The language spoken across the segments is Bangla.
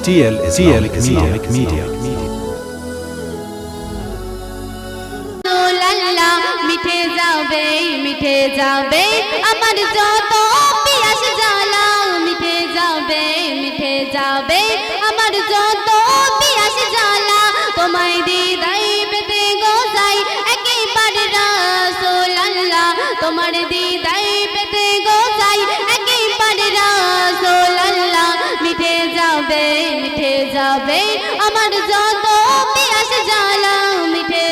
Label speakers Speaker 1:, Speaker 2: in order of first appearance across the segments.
Speaker 1: TL Islamic Media.
Speaker 2: মিঠে যাবে আমার যত পিয়াস জ্বালা, মিঠে যাবে আমার যত পিয়াস জ্বালা, তোমায় দিদাই পেতে গো যাই একেবারে রাসূলুল্লাহ, তোমার দিদাই পেতে গো যাই একেবারে রাসূলুল্লাহ। মিঠে যাবে আমার যত পিয়াস জ্বালা, মিঠে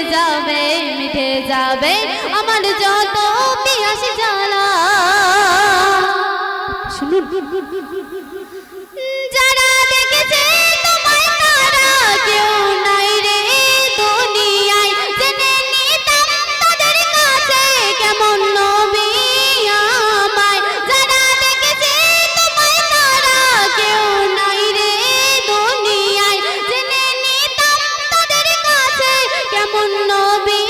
Speaker 2: যাবে আমার যত পিয়াস জ্বালা। শুনুন, যারা দেখেছে তোমায় তারা কেউ নাই রে দুনিয়ায়, জেনে নিতাম তাদের কাছে কেমন নবী আমায়। যারা দেখেছে তোমায় তারা কেউ নাই রে দুনিয়ায়, জেনে নিতাম তাদের কাছে কেমন নবী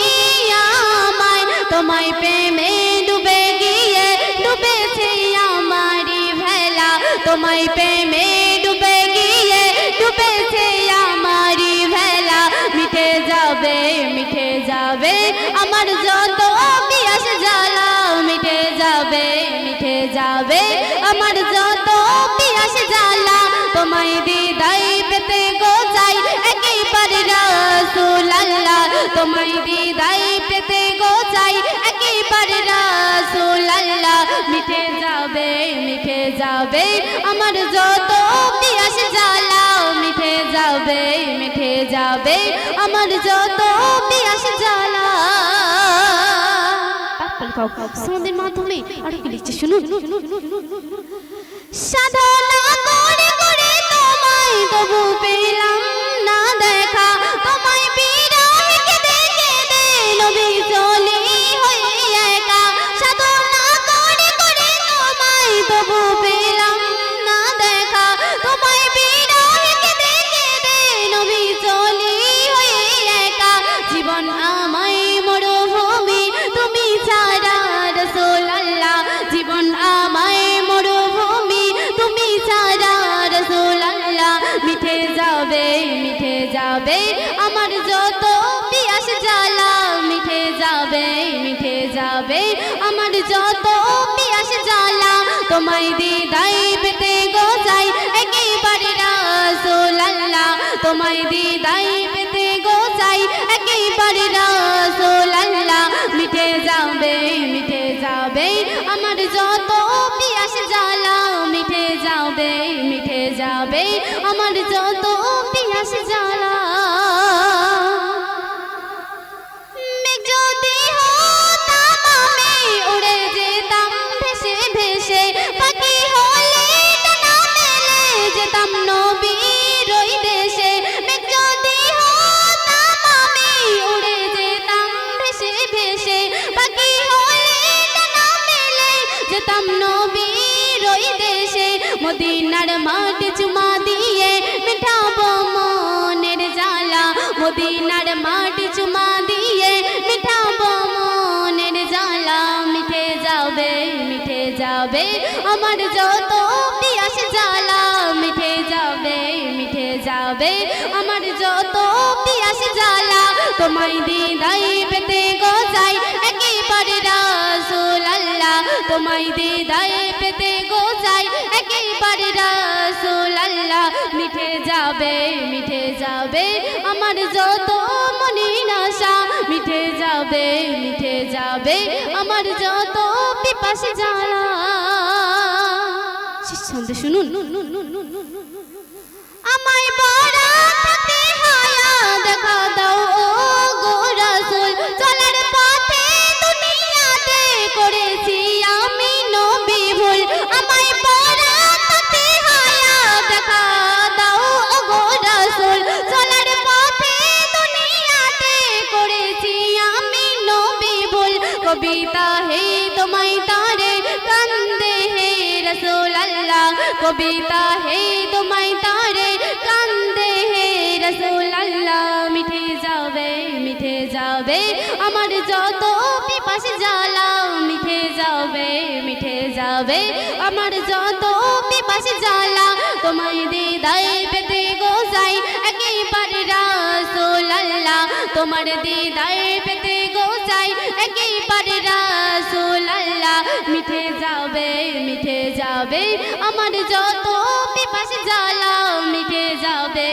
Speaker 2: আমায়। তোমায় প্রেমে ডুবে গিয়ে ডুবেছে আমারি ভেলা, তোমায় প্রেমে ডুবে গিয়ে ডুবেছে আমারি ভেলা। মিঠে যাবে আমার যত পিয়াস জ্বালা, মিঠে যাবে আমার যত পিয়াস জ্বালা, তোমায় দিদাই পেতে গো যাই একেবারে রাসূলুল্লাহ, তোমায় দিদাই পেতে গো যাই একেবারে রাসূলুল্লাহ। মিঠে যাবে আমার যত পিয়াস জ্বালা, মিঠে যাবে আমার যত পিয়াস জ্বালা। সন্ধ্যের মাধ্যমে আরো কি লিখছে শুনুন। সাধনা করে করে তোমায় তবু পেলাম না দেখা, তোমায় বিরহে কেঁদে কেঁদে নবী চলে হয়ে একা। সাধনা করে করে তোমায় তবু পেলাম না দেখা, তোমায় বিরহে কেঁদে কেঁদে নবী চলে হয়ে একা। জীবন আমায় মরুভূমি তুমি ছাড়া রাসূলুল্লাহ, জীবন আমায় মরুভূমি তুমি ছাড়া রাসূলুল্লাহ। মিঠে যাবে আমার যত পিয়াস জ্বালা, মিঠে যাবে আমার যত পিয়াস জ্বালা, তোমায় দিদাই পেতে গো যাই একেবারে রাসূলুল্লাহ, তোমায় দিদাই পেতে গো যাই একেবারে রাসূলুল্লাহ। মিঠে যাবে আমার যত পিয়াস জ্বালা, মিঠে যাবে আমার যত পিয়াস জ্বালা। যদি হতাম আমি উড়ে যেতাম ভেসে ভেসে, পাখি হলে ডানা মেলে যেতাম নবীর ওই দেশে। যদি হতাম আমি উড়ে যেতাম ভেসে ভেসে, পাখি হলে ডানা মেলে যেতাম নবীর ওই দেশে। মদিনার মাটি চুমা দিয়ে মিঠাবো মনের জ্বালা, মদিনার মাটি চুমা দিয়ে মিঠাবো মনের জ্বালা। মিঠে যাবে আমার যত পিয়াস জ্বালা, মিঠে যাবে আমার যত পিয়াস জ্বালা, তোমায় দিদাই পেতে গো যাই একেবারে রাসূলুল্লাহ, তোমায় দিদাই পেতে গো যাই একেবারে রাসূলুল্লাহ। মিঠে যাবে আমার যত মনের আশা, মিঠে যাবে আমার যত পিপাস জ্বালা। সন্ধে শুনুন। আমায় বারাতে হায়া দেখা দাও ও গো রাসূল, চলার পথে দুনিয়াতে করেছি আমি নবী ভুল। আমায় বারাতে হায়া দেখা দাও ও গো রাসূল, চলার পথে দুনিয়াতে করেছি আমি নবী ভুল। কবিতা হে তোমায় তারে কান্দে হে রাসূলুল্লাহ, কবিতা হে তোমায় তারে কান্দে হে রাসূলুল্লাহ। মিঠে যাবে আমার যত পিপাস জ্বালা, মিঠে যাবে আমার যত পিপাস পিপাসা জ্বালা তোমায় দিদার পেতে গো যাই একেবারে রাসূলুল্লাহ তোমার দিদার পেতে গো যাই একেবারে রাসূলুল্লাহ মিঠে যাবে আমার যত পিপাসা জ্বালা মিঠে যাবে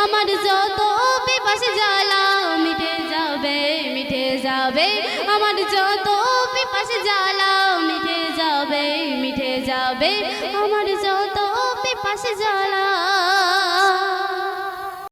Speaker 2: আমার যত পিপাসা জ্বালা মিঠে যাবে আমার যত পিপাসা জ্বালা মিঠে যাবে আমার যত পিপাসা জ্বালা